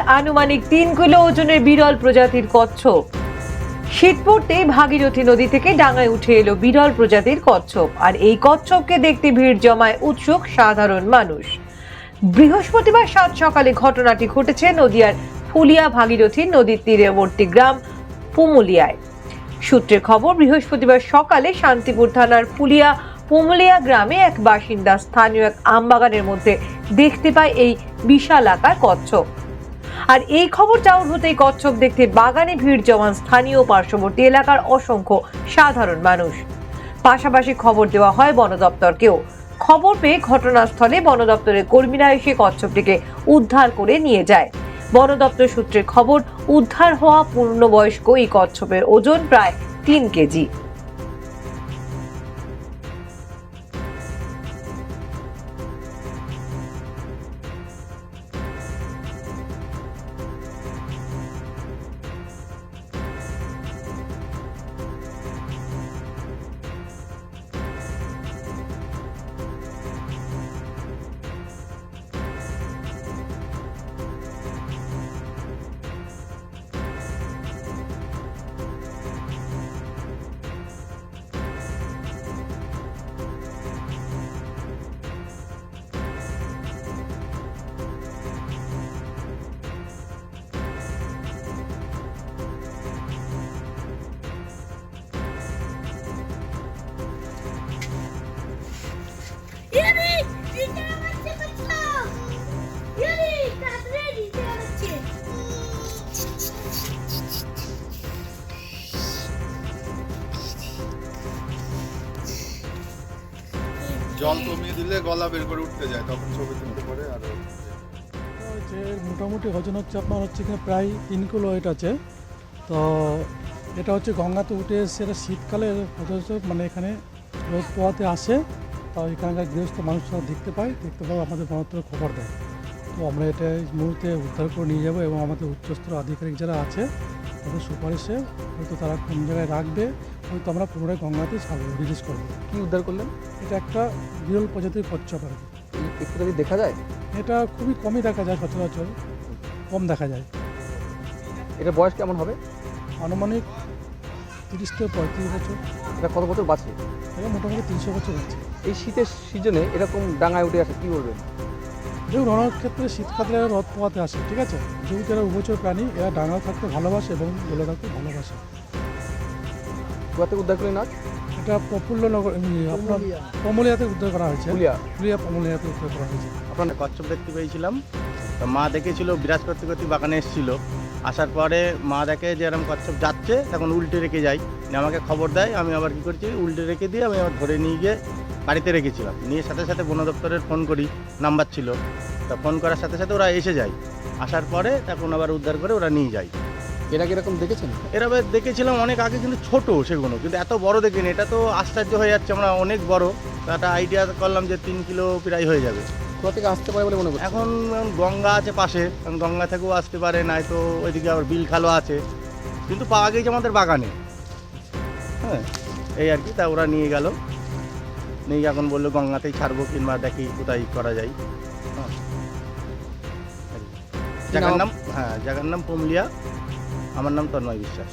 আনুমানিক 3 কিলো ওজনের বিরল প্রজাতির কচ্ছপ। শীত পড়তেই ভাগীরথী নদী থেকে ডাঙায় উঠে এলো বিরল প্রজাতির কচ্ছপ। আর এই কচ্ছপকে দেখতে ভিড় জমায় উৎসুক সাধারণ মানুষ। বৃহস্পতিবার সাত সকালে ঘটনাটি ঘটেছে নদিয়ার ফুলিয়া ভাগীরথী নদীর তীরবর্তী গ্রাম পুমুলিয়ায়। সূত্রের খবর, বৃহস্পতিবার সকালে শান্তিপুর থানার ফুলিয়া পুমুলিয়া গ্রামে এক বাসিন্দা স্থানীয় এক আমবাগানের মধ্যে দেখতে পায় এই বিশাল আকার কচ্ছপ। আর এই খবর চাউর হতেই কচ্ছপ দেখতে বাগানে ভিড় জমান স্থানীয় পার্শ্ববর্তী এলাকার অসংখ্য সাধারণ মানুষ। পাশাপাশি খবর দেওয়া হয় বন দপ্তরকেও। খবর পেয়ে ঘটনাস্থলে বন দপ্তরের কর্মীরা এসে কচ্ছপটিকে উদ্ধার করে নিয়ে যায়। বন দপ্তর সূত্রের খবর, উদ্ধার হওয়া পূর্ণবয়স্ক এই কচ্ছপের ওজন প্রায় 3 কেজি। জল কমিয়ে দিলে গলা বের করে উঠতে যায়, তখন ছবি তুলতে পারে। আর হচ্ছে মোটামুটি ওজন হচ্ছে আপনার হচ্ছে এখানে প্রায় 3 কিলো ওয়েট আছে। তো এটা হচ্ছে গঙ্গাতে উঠে এসে, এটা শীতকালে মানে এখানে রোদ পোয়াতে আসে। তো এখানকার গৃহস্থ মানুষরা দেখতে পায় আমাদের বনদপ্তরে খবর দেয়। তো আমরা এটা এই মুহূর্তে উদ্ধার করে নিয়ে যাবো এবং আমাদের উচ্চস্তর আধিকারিক যারা আছে তাদের সুপারিশে হয়তো তারা কোন জায়গায় রাখবে, হয়তো আমরা পুনরায় গঙ্গাতে রিলিজ করবো। কি উদ্ধার করলেন? এটা একটা বিরল প্রজাতির কচ্ছপ আর কি। একটু যদি দেখা যায়? এটা খুবই কমই দেখা যায়, সচরাচর কম দেখা যায়। এটা বয়স কেমন হবে? আনুমানিক 30 থেকে 35 বছর। এটা কত বছর বাঁচে? এটা মোটামুটি 300 বছর আছে। এই শীতের সিজনে এরকম ডাঙায় উঠে আসে, কী বলবেন? যেমন অনেক ক্ষেত্রে শীতকালে রথ পোয়াতে আসে, ঠিক আছে। যেহেতু এরা উভচর প্রাণী, এরা ডাঙায় থাকতে ভালোবাসে এবং জলে থাকতে ভালোবাসে। কোথা থেকে উদ্ধার করলেন আজ? এটা প্রফুল্লনগর আপনার পুমুলিয়াতে উদ্ধার করা হয়েছে। ফুলিয়া পুমুলিয়াতে উদ্ধার করা হয়েছে। আপনার কচ্ছপ দেখতে পেয়েছিলাম, তো মা দেখেছিল, বিরাজ করতে করতে বাগানে এসেছিল। আসার পরে মা দেখে যে এরকম কচ্ছপ যাচ্ছে, তখন উল্টে রেখে যাই, আমাকে খবর দেয়। আমি আবার কী করছি, উল্টে রেখে দিয়ে আমি আবার ধরে নিয়ে গিয়ে বাড়িতে রেখেছিলাম। নিয়ে সাথে সাথে বন দপ্তরের ফোন করি, নাম্বার ছিল, তা ফোন করার সাথে সাথে ওরা এসে যায়। আসার পরে তখন আবার উদ্ধার করে ওরা নিয়ে যায়। এরা কীরকম দেখেছেন? এরকম দেখেছিলাম অনেক আগে, কিন্তু ছোট সেগুলো, কিন্তু এত বড় দেখিনি। এটা তো আশ্চর্য হয়ে যাচ্ছে, আমরা অনেক বড়। একটা আইডিয়া করলাম যে 3 কিলো প্রায় হয়ে যাবে। কোথা থেকে আসতে পারে বলে মনে করছেন? এখন গঙ্গা আছে পাশে, গঙ্গা থেকেও আসতে পারে, নাই তো ওইদিকে আবার বিল খালও আছে, কিন্তু পাওয়া গেছে আমাদের বাগানে। হ্যাঁ, এই আর কি। তা ওরা নিয়ে গেল, নিয়ে এখন বললো গঙ্গাতেই ছাড়বো, কিংবা দেখি কোথায় করা যায়। জায়গার নাম পুমুলিয়া। আমার নাম তন্ময় বিশ্বাস।